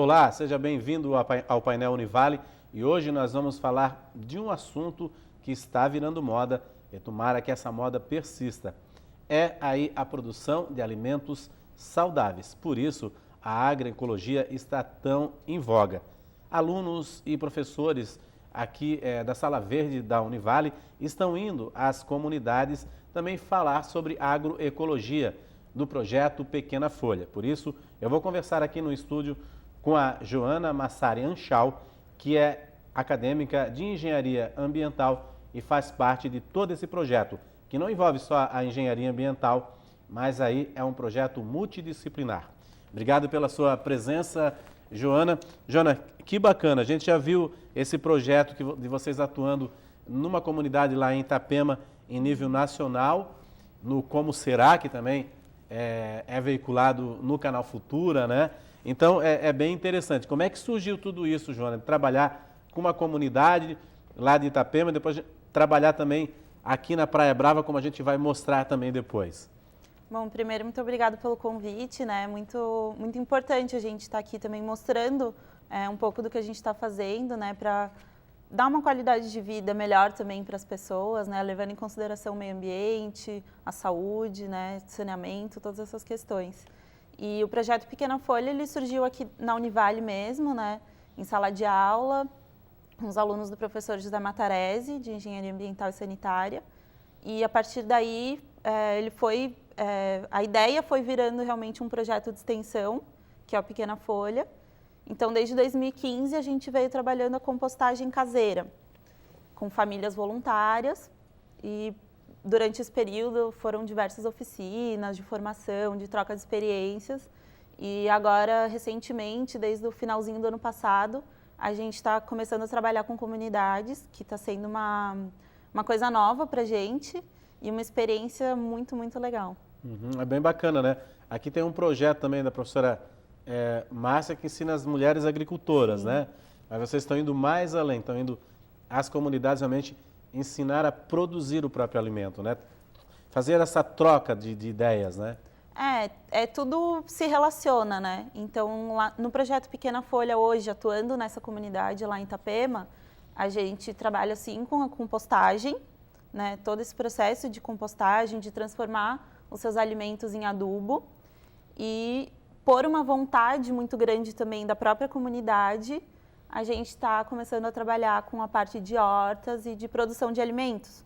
Olá, seja bem-vindo ao painel Univale e hoje nós vamos falar de um assunto que está virando moda e tomara que essa moda persista. É aí a produção de alimentos saudáveis. Por isso, a agroecologia está tão em voga. Alunos e professores aqui da Sala Verde da Univale estão indo às comunidades também falar sobre agroecologia do projeto Pequena Folha. Por isso, eu vou conversar aqui no estúdio com a Joana Massari Anchal, que é acadêmica de engenharia ambiental e faz parte de todo esse projeto, que não envolve só a engenharia ambiental, mas aí é um projeto multidisciplinar. Obrigado pela sua presença, Joana. Joana, que bacana, a gente já viu esse projeto de vocês atuando numa comunidade lá em Itapema, em nível nacional, no Como Será, que também é veiculado no canal Futura, né? Então é bem interessante. Como é que surgiu tudo isso, Joana? De trabalhar com uma comunidade lá de Itapema, depois trabalhar também aqui na Praia Brava, como a gente vai mostrar também depois. Bom, primeiro, muito obrigada pelo convite, né? Muito importante a gente estar aqui também mostrando um pouco do que a gente está fazendo, né? Para dar uma qualidade de vida melhor também para as pessoas, né? Levando em consideração o meio ambiente, a saúde, né? Saneamento, todas essas questões. E o projeto Pequena Folha, ele surgiu aqui na Univale mesmo, né? Em sala de aula, com os alunos do professor José Matarese, de Engenharia Ambiental e Sanitária. E a partir daí, a ideia foi virando realmente um projeto de extensão, que é o Pequena Folha. Então, desde 2015, a gente veio trabalhando a compostagem caseira, com famílias voluntárias. E durante esse período foram diversas oficinas de formação, de troca de experiências. E agora, recentemente, desde o finalzinho do ano passado, a gente está começando a trabalhar com comunidades, que está sendo uma coisa nova para a gente e uma experiência muito, muito legal. É bem bacana, né? Aqui tem um projeto também da professora Márcia, que ensina as mulheres agricultoras, né? Mas vocês estão indo mais além, estão indo às comunidades realmente ensinar a produzir o próprio alimento, né? Fazer essa troca de ideias, né? Tudo se relaciona, né? Então, lá no projeto Pequena Folha, hoje, atuando nessa comunidade lá em Itapema, a gente trabalha, assim, com a compostagem, né? Todo esse processo de compostagem, de transformar os seus alimentos em adubo e, por uma vontade muito grande também da própria comunidade, a gente está começando a trabalhar com a parte de hortas e de produção de alimentos,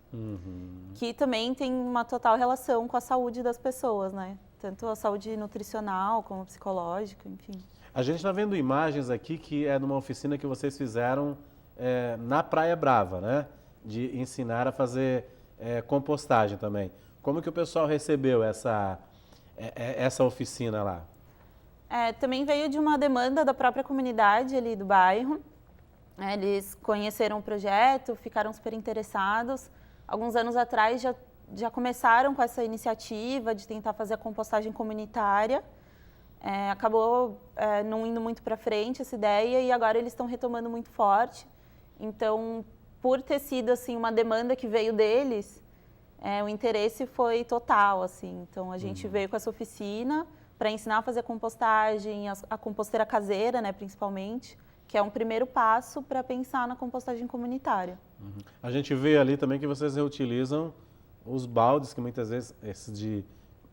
que também tem uma total relação com a saúde das pessoas, né? Tanto a saúde nutricional como psicológica, enfim. A gente está vendo imagens aqui que é de uma oficina que vocês fizeram na Praia Brava, né? De ensinar a fazer compostagem também. Como que o pessoal recebeu essa oficina lá? Também veio de uma demanda da própria comunidade ali do bairro. Eles conheceram o projeto, ficaram super interessados. Alguns anos atrás já começaram com essa iniciativa de tentar fazer a compostagem comunitária. Acabou não indo muito para frente essa ideia e agora eles estão retomando muito forte. Então, por ter sido assim, uma demanda que veio deles, o interesse foi total. Assim. Então, a gente veio com essa oficina para ensinar a fazer compostagem, a composteira caseira, né, principalmente, que é um primeiro passo para pensar na compostagem comunitária. A gente vê ali também que vocês reutilizam os baldes, que muitas vezes, esses de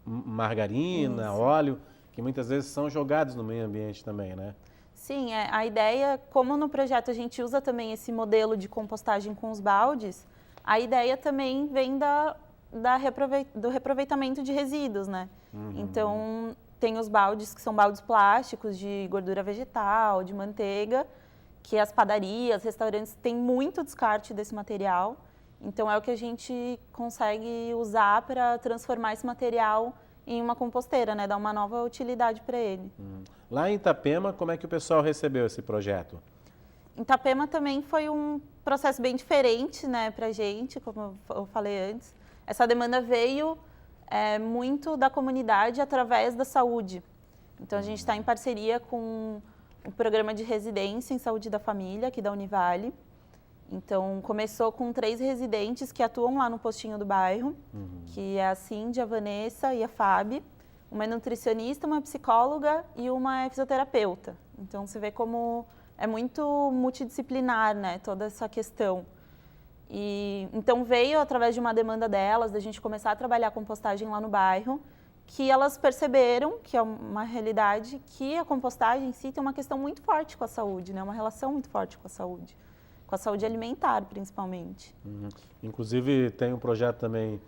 margarina, óleo, que muitas vezes são jogados no meio ambiente também, né? Sim, a ideia, como no projeto a gente usa também esse modelo de compostagem com os baldes, a ideia também vem do reaproveitamento de resíduos, né? Então, tem os baldes que são baldes plásticos de gordura vegetal, de manteiga, que as padarias, restaurantes têm muito descarte desse material. Então, é o que a gente consegue usar para transformar esse material em uma composteira, né? Dar uma nova utilidade para ele. Lá em Itapema, como é que o pessoal recebeu esse projeto? Em Itapema também foi um processo bem diferente, né, para a gente, como eu falei antes. Essa demanda veio muito da comunidade através da saúde. Então, a gente está em parceria com o programa de residência em saúde da família, aqui da Univale. Então, começou com 3 residentes que atuam lá no postinho do bairro, que é a Cindy, a Vanessa e a Fábio. uma nutricionista, uma psicóloga e uma fisioterapeuta. Então, você vê como é muito multidisciplinar, né, toda essa questão. E, então, veio através de uma demanda delas, da gente começar a trabalhar a compostagem lá no bairro, que elas perceberam, que é uma realidade, que a compostagem em si tem uma questão muito forte com a saúde, né, uma relação muito forte com a saúde alimentar, principalmente. Inclusive, tem um projeto também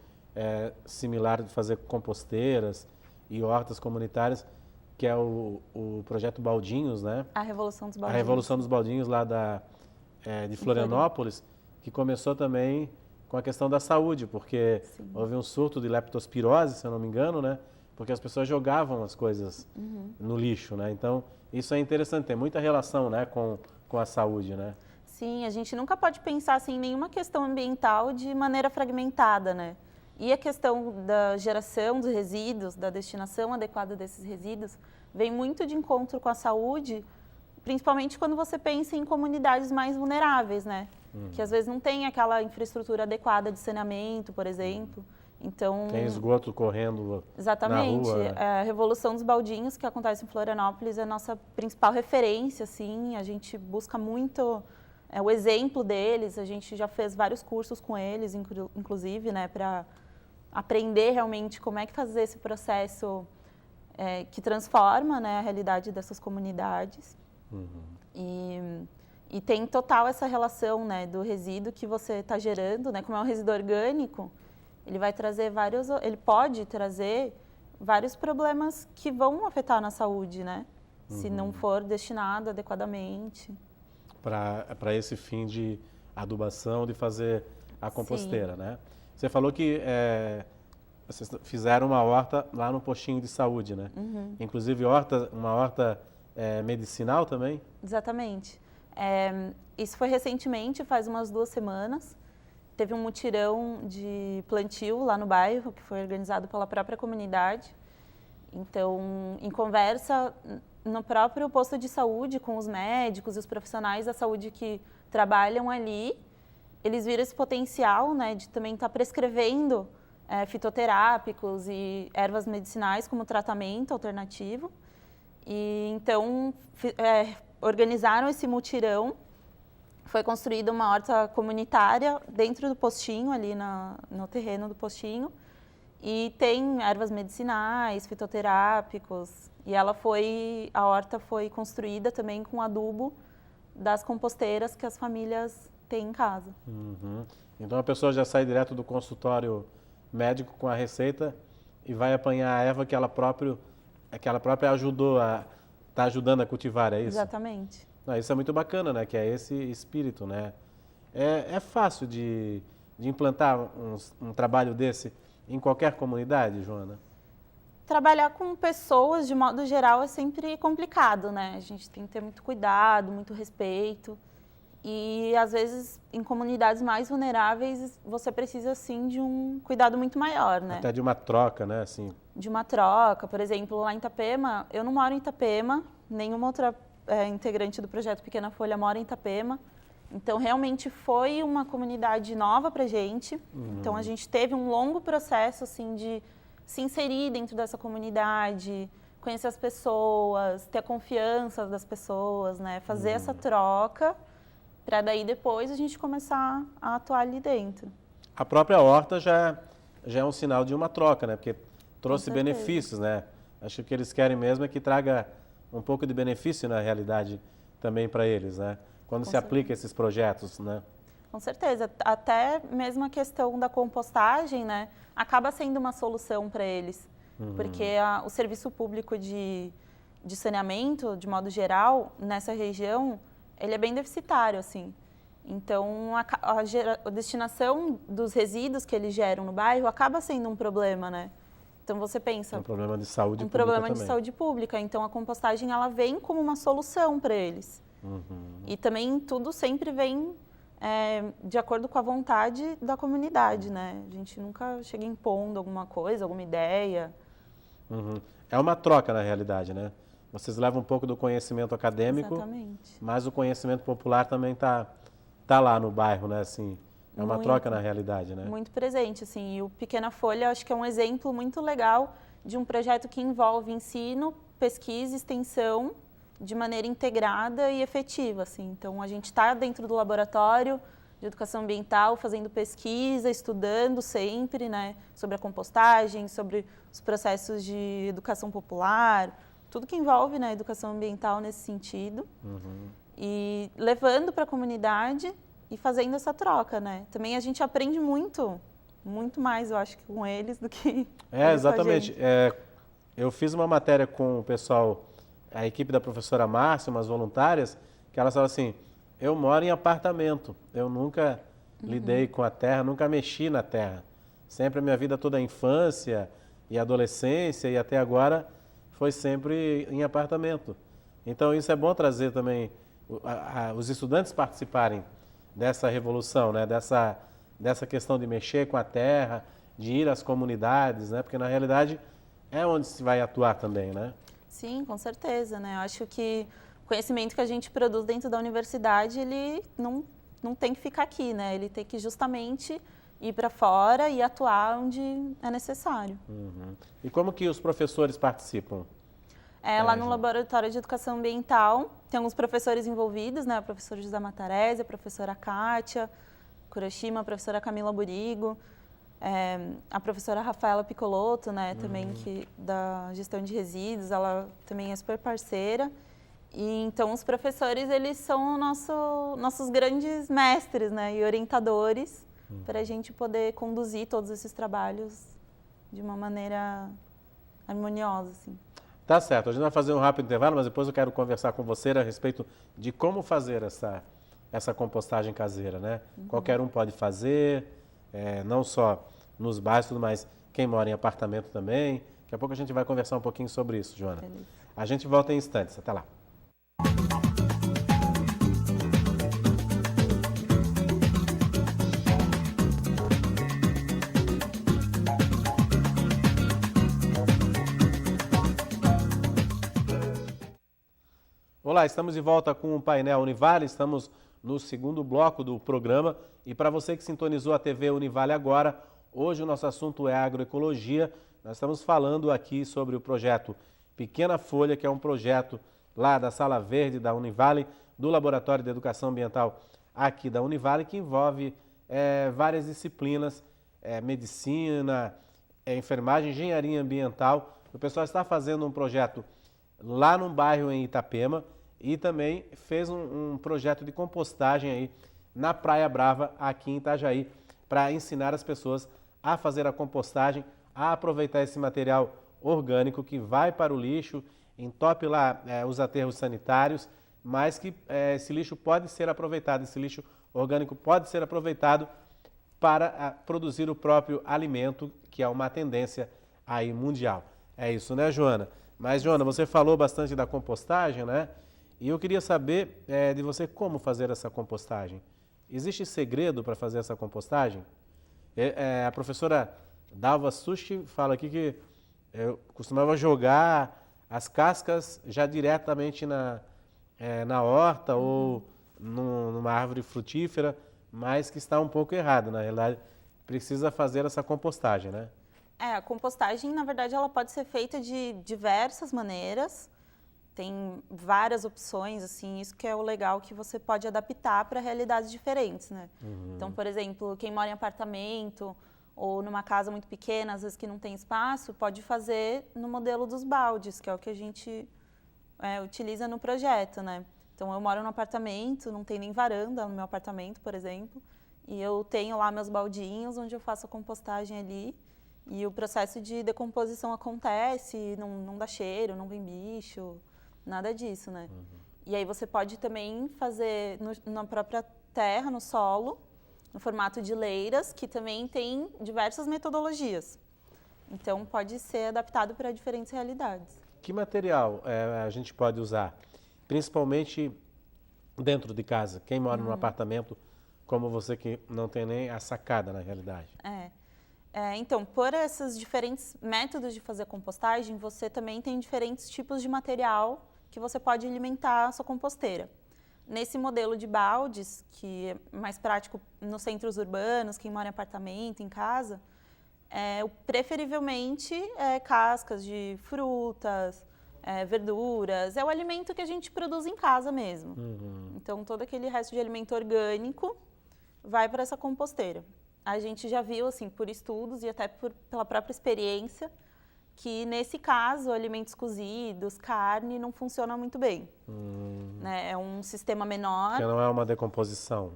similar de fazer composteiras e hortas comunitárias, que é o projeto Baldinhos, né? A Revolução dos A Baldinhos. Revolução dos Baldinhos lá de Florianópolis, que começou também com a questão da saúde, porque houve um surto de leptospirose, se eu não me engano, né? Porque as pessoas jogavam as coisas no lixo, né? Então, isso é interessante, tem muita relação, né, com a saúde, né? Sim, a gente nunca pode pensar assim, em nenhuma questão ambiental de maneira fragmentada, né? E a questão da geração dos resíduos, da destinação adequada desses resíduos, vem muito de encontro com a saúde, principalmente quando você pensa em comunidades mais vulneráveis, né? Que às vezes não tem aquela infraestrutura adequada de saneamento, por exemplo. Então, tem esgoto correndo exatamente, na rua. A Revolução dos Baldinhos, que acontece em Florianópolis, é a nossa principal referência, assim. A gente busca muito o exemplo deles, a gente já fez vários cursos com eles, inclusive, né, para aprender realmente como é que fazer esse processo que transforma, né, a realidade dessas comunidades. E tem total essa relação, né, do resíduo que você está gerando, né, como é um resíduo orgânico, ele pode trazer vários problemas que vão afetar na saúde, né, se não for destinado adequadamente. Para esse fim de adubação, de fazer a composteira, né? Você falou que vocês fizeram uma horta lá no postinho de saúde, né? Inclusive uma horta medicinal também? Exatamente. Isso foi recentemente, faz umas 2 semanas. Teve um mutirão de plantio lá no bairro, que foi organizado pela própria comunidade. Então, em conversa no próprio posto de saúde, com os médicos e os profissionais da saúde que trabalham ali, eles viram esse potencial, né, de também estar prescrevendo fitoterápicos e ervas medicinais como tratamento alternativo. E então organizaram esse mutirão. Foi construída uma horta comunitária dentro do postinho, ali no terreno do postinho. E tem ervas medicinais, fitoterápicos. E a horta foi construída também com adubo das composteiras que as famílias têm em casa. Então a pessoa já sai direto do consultório médico com a receita e vai apanhar a erva que ela própria está ajudando a cultivar, é isso? Exatamente. Isso é muito bacana, né? Que é esse espírito, né? É fácil de implantar um trabalho desse em qualquer comunidade, Joana? Trabalhar com pessoas, de modo geral, é sempre complicado, né? A gente tem que ter muito cuidado, muito respeito. E, às vezes, em comunidades mais vulneráveis, você precisa, sim, de um cuidado muito maior, né? Até de uma troca, né? Assim. De uma troca. Por exemplo, lá em Itapema, eu não moro em Itapema, nenhuma outra integrante do projeto Pequena Folha mora em Itapema. Então, realmente foi uma comunidade nova para a gente. Então, a gente teve um longo processo, assim, de se inserir dentro dessa comunidade, conhecer as pessoas, ter a confiança das pessoas, né? Fazer essa troca para daí depois a gente começar a atuar ali dentro. A própria horta já é um sinal de uma troca, né? Porque trouxe benefícios, né? Acho que o que eles querem mesmo é que traga um pouco de benefício na realidade também para eles, né? Quando se aplica esses projetos, né? Com certeza. Até mesmo a questão da compostagem, né? Acaba sendo uma solução para eles. Porque o serviço público de saneamento, de modo geral, nessa região, ele é bem deficitário, assim. Então, a destinação dos resíduos que eles geram no bairro acaba sendo um problema, né? Então, você pensa... Um problema de saúde pública problema também. de saúde pública. Então, a compostagem, ela vem como uma solução para eles. E também tudo sempre vem de acordo com a vontade da comunidade, né? A gente nunca chega impondo alguma coisa, alguma ideia. É uma troca, na realidade, né? Vocês levam um pouco do conhecimento acadêmico, exatamente, mas o conhecimento popular também tá lá no bairro, né? Assim, uma troca na realidade, né? Muito presente, assim. E o Pequena Folha, acho que é um exemplo muito legal de um projeto que envolve ensino, pesquisa, extensão, de maneira integrada e efetiva, assim. Então, a gente está dentro do laboratório de educação ambiental, fazendo pesquisa, estudando sempre, né, sobre a compostagem, sobre os processos de educação popular, tudo que envolve, né, educação ambiental nesse sentido, e levando para a comunidade e fazendo essa troca, né. Também a gente aprende muito mais, eu acho, com eles do que Exatamente. Eu fiz uma matéria com o pessoal, a equipe da professora Márcia, umas voluntárias, que elas falaram assim, eu moro em apartamento, eu nunca lidei com a terra, nunca mexi na terra. Sempre a minha vida toda, a infância e adolescência e até agora, foi sempre em apartamento. Então isso é bom trazer também, os estudantes participarem dessa revolução, né? dessa questão de mexer com a terra, de ir às comunidades, né? Porque na realidade é onde se vai atuar também, né? Sim, com certeza, né? Eu acho que o conhecimento que a gente produz dentro da universidade, ele não tem que ficar aqui, né? Ele tem que justamente ir para fora e atuar onde é necessário. E como que os professores participam? Lá no Laboratório de Educação Ambiental, tem alguns professores envolvidos, né? A professora José Matarese, a professora Kátia Kuroshima, a professora Camila Burigo, a professora Rafaela Piccolotto, né, também da gestão de resíduos, ela também é super parceira. E então os professores, eles são nossos grandes mestres, né, e orientadores para a gente poder conduzir todos esses trabalhos de uma maneira harmoniosa, assim. Tá certo, a gente vai fazer um rápido intervalo, mas depois eu quero conversar com você a respeito de como fazer essa compostagem caseira, né? Qualquer um pode fazer, não só nos bairros, mas quem mora em apartamento também. Daqui a pouco a gente vai conversar um pouquinho sobre isso, Joana. Beleza. A gente volta em instantes, até lá. Olá, estamos de volta com o painel Univale, estamos no segundo bloco do programa e para você que sintonizou a TV Univale agora, hoje o nosso assunto é agroecologia. Nós estamos falando aqui sobre o projeto Pequena Folha, que é um projeto lá da Sala Verde da Univale, do Laboratório de Educação Ambiental aqui da Univale, que envolve várias disciplinas, medicina, enfermagem, engenharia ambiental. O pessoal está fazendo um projeto lá num bairro em Itapema e também fez um projeto de compostagem aí na Praia Brava, aqui em Itajaí, para ensinar as pessoas a fazer a compostagem, a aproveitar esse material orgânico que vai para o lixo, entope lá os aterros sanitários, mas que esse lixo pode ser aproveitado, esse lixo orgânico pode ser aproveitado para produzir o próprio alimento, que é uma tendência aí mundial. É isso, né, Joana? Mas, Joana, você falou bastante da compostagem, né? E eu queria saber de você como fazer essa compostagem. Existe segredo para fazer essa compostagem? A professora Dalva Sushi fala aqui que eu costumava jogar as cascas já diretamente na horta ou numa árvore frutífera, mas que está um pouco errado. Na realidade, precisa fazer essa compostagem, né? A compostagem, na verdade, ela pode ser feita de diversas maneiras. Tem várias opções, assim, isso que é o legal, que você pode adaptar para realidades diferentes, né? Então, por exemplo, quem mora em apartamento ou numa casa muito pequena, às vezes que não tem espaço, pode fazer no modelo dos baldes, que é o que a gente utiliza no projeto, né? Então, eu moro num apartamento, não tem nem varanda no meu apartamento, por exemplo, e eu tenho lá meus baldinhos onde eu faço a compostagem ali. E o processo de decomposição acontece, não dá cheiro, não vem bicho, nada disso, né? E aí você pode também fazer na própria terra, no solo, no formato de leiras, que também tem diversas metodologias. Então, pode ser adaptado para diferentes realidades. Que material a gente pode usar? Principalmente dentro de casa. Quem mora num apartamento, como você que não tem nem a sacada, na realidade. Então, por esses diferentes métodos de fazer compostagem, você também tem diferentes tipos de material que você pode alimentar a sua composteira. Nesse modelo de baldes, que é mais prático nos centros urbanos, quem mora em apartamento, em casa, preferivelmente cascas de frutas, verduras. É o alimento que a gente produz em casa mesmo. Então, todo aquele resto de alimento orgânico vai para essa composteira. A gente já viu, assim, por estudos e até pela própria experiência, que nesse caso, alimentos cozidos, carne, não funciona muito bem. Né? É um sistema menor. Porque não é uma decomposição.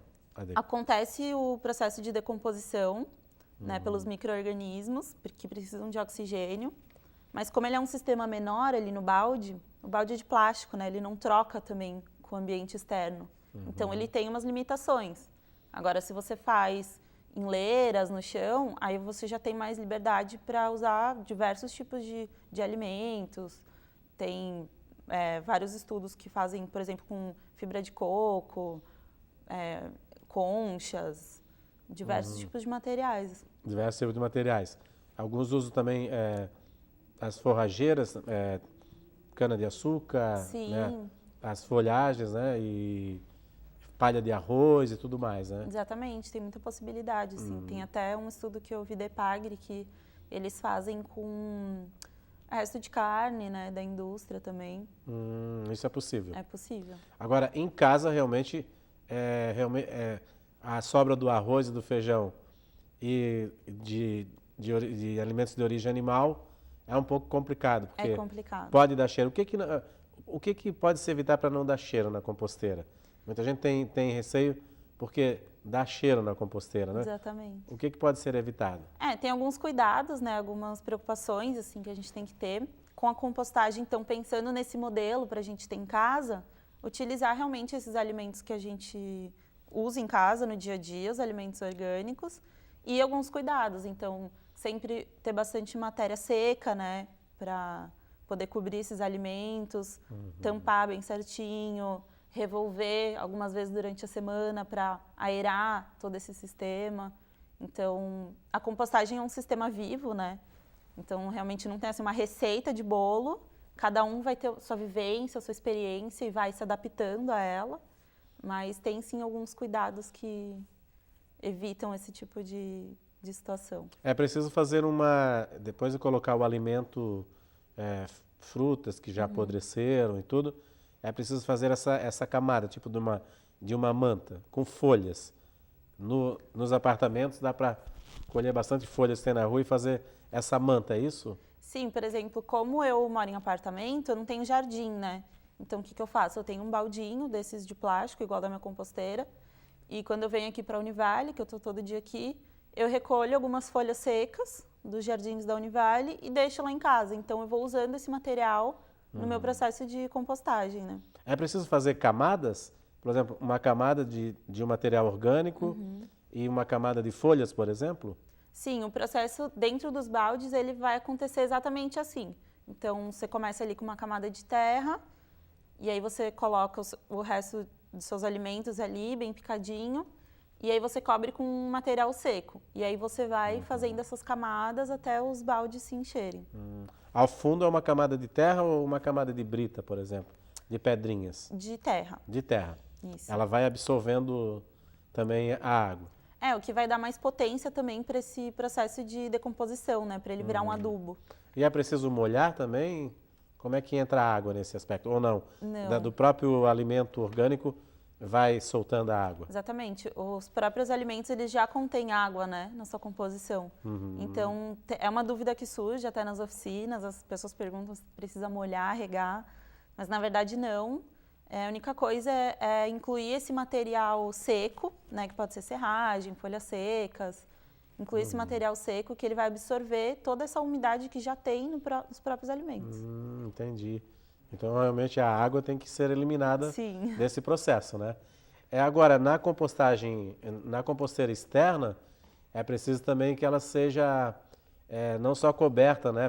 Acontece o processo de decomposição, né, pelos micro-organismos, que precisam de oxigênio. Mas como ele é um sistema menor ali no balde, o balde é de plástico, né? Ele não troca também com o ambiente externo. Então, ele tem umas limitações. Agora, se você faz em leiras, no chão, aí você já tem mais liberdade para usar diversos tipos de alimentos. Tem vários estudos que fazem, por exemplo, com fibra de coco, conchas, diversos tipos de materiais. Diversos tipos de materiais. Alguns usam também as forrageiras, cana-de-açúcar, né? As folhagens, né? E palha de arroz e tudo mais, né? Exatamente, tem muita possibilidade, assim. Tem até um estudo que eu vi da Epagre que eles fazem com resto de carne, né, da indústria também. Isso é possível? É possível. Agora, em casa, realmente a sobra do arroz e do feijão e de alimentos de origem animal é um pouco complicado. Porque complicado. Pode dar cheiro. O que pode se evitar para não dar cheiro na composteira? Muita gente tem receio porque dá cheiro na composteira, né? Exatamente. O que pode ser evitado? Tem alguns cuidados, né? Algumas preocupações assim, que a gente tem que ter com a compostagem. Então, pensando nesse modelo para a gente ter em casa, utilizar realmente esses alimentos que a gente usa em casa no dia a dia, os alimentos orgânicos, e alguns cuidados. Então, sempre ter bastante matéria seca, né? Para poder cobrir esses alimentos, tampar bem certinho, revolver algumas vezes durante a semana para aerar todo esse sistema. Então, a compostagem é um sistema vivo, né? Então, realmente não tem assim, uma receita de bolo, cada um vai ter sua vivência, sua experiência e vai se adaptando a ela, mas tem sim alguns cuidados que evitam esse tipo de situação. É preciso fazer depois de colocar o alimento, frutas que já apodreceram e tudo, é preciso fazer essa camada, tipo de uma manta, com folhas. Nos apartamentos dá para colher bastante folhas que tem na rua e fazer essa manta, é isso? Sim, por exemplo, como eu moro em apartamento, eu não tenho jardim, né? Então, o que eu faço? Eu tenho um baldinho desses de plástico, igual da minha composteira, e quando eu venho aqui para a Univale, que eu estou todo dia aqui, eu recolho algumas folhas secas dos jardins da Univale e deixo lá em casa. Então, eu vou usando esse material no meu processo de compostagem, né? É preciso fazer camadas? Por exemplo, uma camada de um material orgânico e uma camada de folhas, por exemplo? Sim, o processo dentro dos baldes ele vai acontecer exatamente assim. Então, você começa ali com uma camada de terra e aí você coloca o resto dos seus alimentos ali, bem picadinho, e aí você cobre com um material seco. E aí você vai fazendo essas camadas até os baldes se encherem. Ao fundo é uma camada de terra ou uma camada de brita, por exemplo? De pedrinhas? De terra. De terra. Isso. Ela vai absorvendo também a água. O que vai dar mais potência também para esse processo de decomposição, né? Para ele virar um adubo. E é preciso molhar também? Como é que entra a água nesse aspecto? Ou não? Não. Do próprio alimento orgânico vai soltando a água? Exatamente. Os próprios alimentos, eles já contêm água, né? Na sua composição. Então, é uma dúvida que surge até nas oficinas. As pessoas perguntam se precisa molhar, regar. Mas, na verdade, não. A única coisa é incluir esse material seco, né? Que pode ser serragem, folhas secas. Incluir esse material seco que ele vai absorver toda essa umidade que já tem nos próprios alimentos. Entendi. Então, realmente, a água tem que ser eliminada Sim. desse processo, né? Agora, na composteira externa, é preciso também que ela seja não só coberta, né?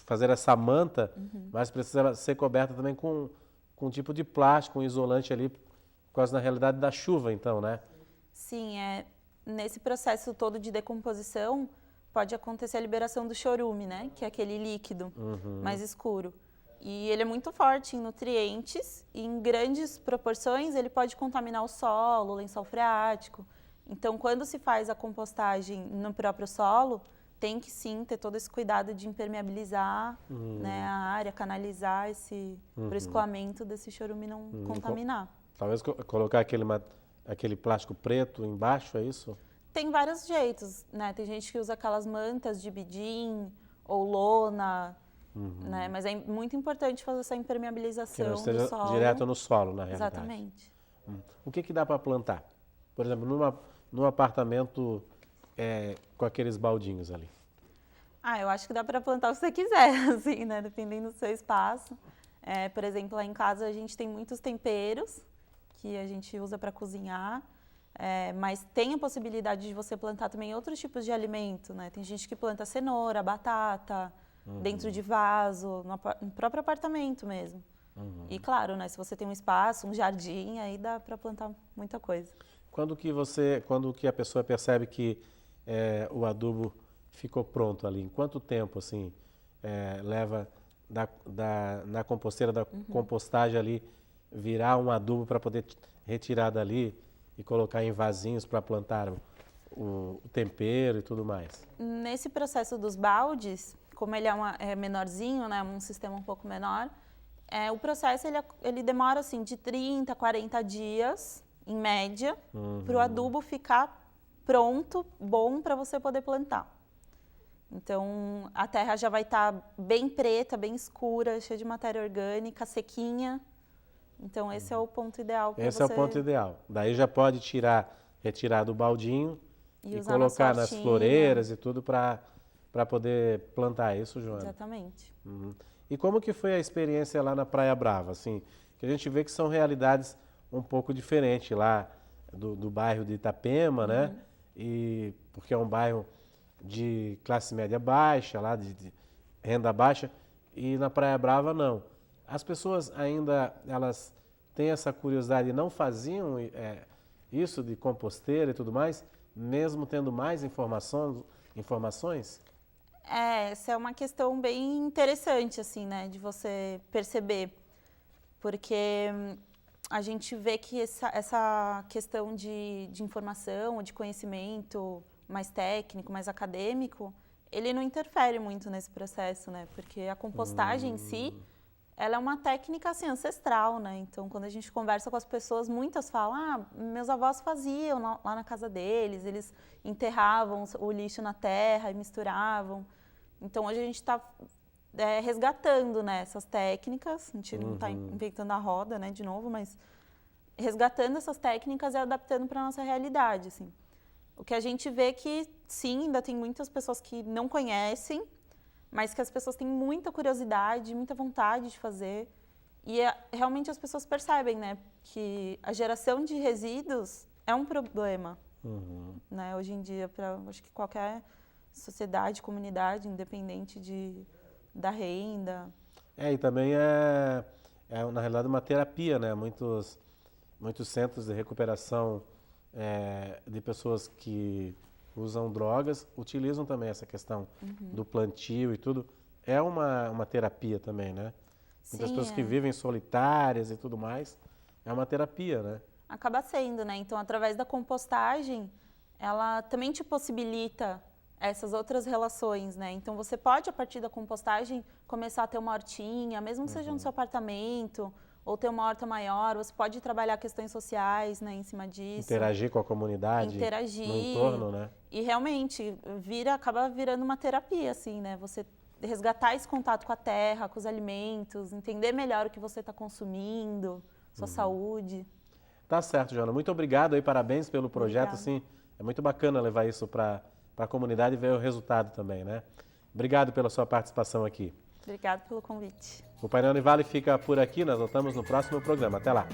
Fazer essa manta, mas precisa ser coberta também com um tipo de plástico, um isolante ali, por causa, na realidade, da chuva, então, né? Sim, nesse processo todo de decomposição, pode acontecer a liberação do chorume, né? Que é aquele líquido mais escuro. E ele é muito forte em nutrientes e em grandes proporções ele pode contaminar o solo, o lençol freático. Então, quando se faz a compostagem no próprio solo, tem que sim ter todo esse cuidado de impermeabilizar, né, a área, canalizar para o escoamento desse chorume não contaminar. Talvez colocar aquele plástico preto embaixo, é isso? Tem vários jeitos, né? Tem gente que usa aquelas mantas de bidim ou lona, né? Mas é muito importante fazer essa impermeabilização que não esteja do solo. direto no solo, na realidade. Exatamente. O que dá para plantar? Por exemplo, num apartamento com aqueles baldinhos ali. Eu acho que dá para plantar o que você quiser, assim, né? Dependendo do seu espaço. Por exemplo, lá em casa a gente tem muitos temperos que a gente usa para cozinhar, mas tem a possibilidade de você plantar também outros tipos de alimento, né? Tem gente que planta cenoura, batata, dentro de vaso, no próprio apartamento mesmo. E claro, né? Se você tem um espaço, um jardim, aí dá para plantar muita coisa. Quando que a pessoa percebe que o adubo ficou pronto ali? Em quanto tempo, assim, leva na composteira, da compostagem ali, virar um adubo para poder retirar dali e colocar em vasinhos para plantar o tempero e tudo mais? Nesse processo dos baldes, como ele é menorzinho, né, um sistema um pouco menor, o processo ele demora assim, de 30 a 40 dias, em média, para o adubo ficar pronto, bom para você poder plantar. Então, a terra já vai estar bem preta, bem escura, cheia de matéria orgânica, sequinha. Então, esse é o ponto ideal para você... Esse é o ponto ideal. Daí já pode retirar do baldinho e colocar nas floreiras e tudo para poder plantar. É isso, Joana? Exatamente. E como que foi a experiência lá na Praia Brava? Assim, que a gente vê que são realidades um pouco diferentes lá do bairro de Itapema, né? E porque é um bairro de classe média baixa, lá de renda baixa, e na Praia Brava não. As pessoas ainda, elas têm essa curiosidade e não faziam isso de composteira e tudo mais, mesmo tendo mais informações? Essa é uma questão bem interessante, assim, né, de você perceber, porque a gente vê que essa questão de informação, de conhecimento mais técnico, mais acadêmico, ele não interfere muito nesse processo, né? Porque a compostagem em si, ela é uma técnica assim, ancestral, né? Então, quando a gente conversa com as pessoas, muitas falam, meus avós faziam lá na casa deles, eles enterravam o lixo na terra e misturavam. Então, hoje a gente está resgatando, né, essas técnicas, a gente não está inventando a roda, né, de novo, mas resgatando essas técnicas e adaptando para a nossa realidade, assim. O que a gente vê que, sim, ainda tem muitas pessoas que não conhecem, mas que as pessoas têm muita curiosidade, muita vontade de fazer. E realmente as pessoas percebem, né, que a geração de resíduos é um problema, né, hoje em dia, para acho que qualquer sociedade, comunidade, independente da renda. E também na realidade, uma terapia, né? Muitos centros de recuperação de pessoas que usam drogas utilizam também essa questão do plantio e tudo. É uma terapia também, né? Sim, muitas pessoas que vivem solitárias e tudo mais, é uma terapia, né? Acaba sendo, né? Então, através da compostagem, ela também te possibilita essas outras relações, né? Então, você pode, a partir da compostagem, começar a ter uma hortinha, mesmo que seja no seu apartamento, ou ter uma horta maior, você pode trabalhar questões sociais, né, em cima disso. Interagir com a comunidade, no entorno, né? E realmente, acaba virando uma terapia, assim, né? Você resgatar esse contato com a terra, com os alimentos, entender melhor o que você está consumindo, sua saúde. Tá certo, Joana. Muito obrigado aí, parabéns pelo projeto. Assim, é muito bacana levar isso para a comunidade e ver o resultado também, né? Obrigado pela sua participação aqui. Obrigado pelo convite. O Painel Univale fica por aqui, nós voltamos no próximo programa. Até lá.